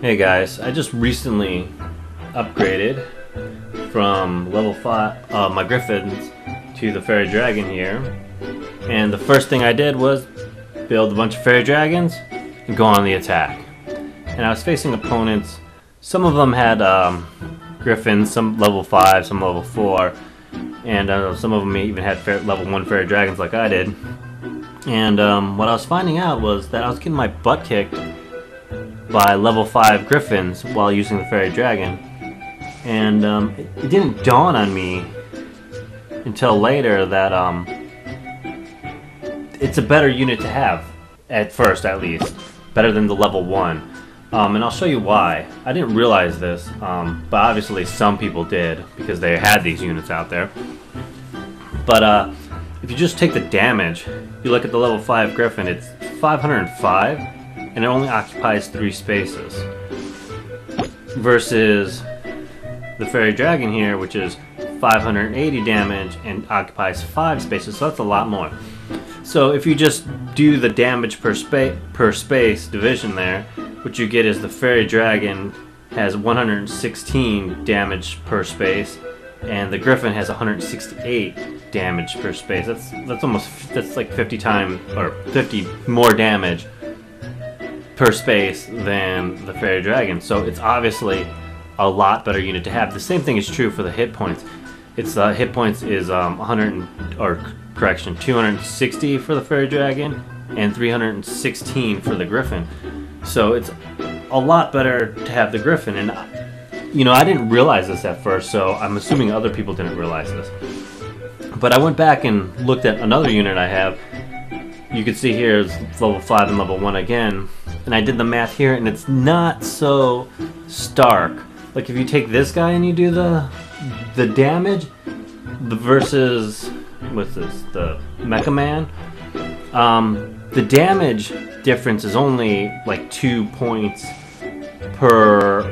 Hey guys, I just recently upgraded from level 5, my Griffins, to the Fairy Dragon here. And the first thing I did was build a bunch of Fairy Dragons and go on the attack. And I was facing opponents. Some of them had Griffins, some level 5, some level 4. And some of them even had level 1 Fairy Dragons like I did. And what I was finding out was that I was getting my butt kicked by level 5 Griffins while using the Fairy Dragon. And it didn't dawn on me until later that it's a better unit to have, at first at least. Better than the level 1. And I'll show you why. I didn't realize this, but obviously some people did because they had these units out there. But if you just take the damage, you look at the level 5 Griffin, it's 505, and it only occupies 3 spaces. Versus the Fairy Dragon here, which is 580 damage and occupies 5 spaces, so that's a lot more. So if you just do the damage per space division there, what you get is the Fairy Dragon has 116 damage per space, and the Griffin has 168 damage per space. That's like 50 times or 50 more damage per space than the Fairy Dragon. So it's obviously a lot better unit to have. The same thing is true for the hit points. Its hit points is 260 for the Fairy Dragon and 316 for the Griffin. So it's a lot better to have the Griffin, and you know, I didn't realize this at first, so I'm assuming other people didn't realize this. But I went back and looked at another unit I have. You can see here is level 5 and level 1 again, and I did the math here, and it's not so stark. Like if you take this guy and you do the damage, versus what's this, the Mecha Man, the damage difference is only like 2 points per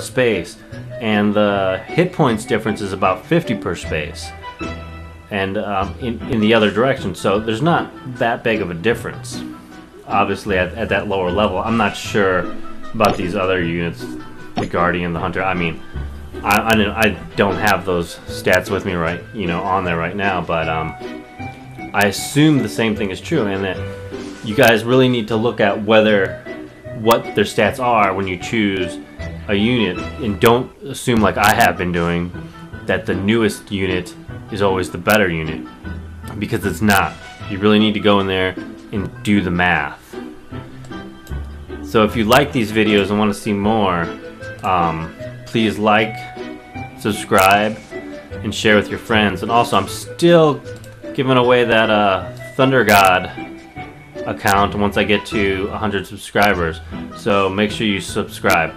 space, and the hit points difference is about 50 per space, and in the other direction. So there's not that big of a difference. Obviously, at that lower level, I'm not sure about these other units, the Guardian, the Hunter. I mean, I don't have those stats with me on there right now, but I assume the same thing is true, and that you guys really need to look at what their stats are when you choose a unit, and don't assume, like I have been doing, that the newest unit is always the better unit, because it's not. You really need to go in there and do the math. So if you like these videos and want to see more, please like, subscribe, and share with your friends. And also, I'm still giving away that Thunder God account once I get to 100 subscribers, so make sure you subscribe.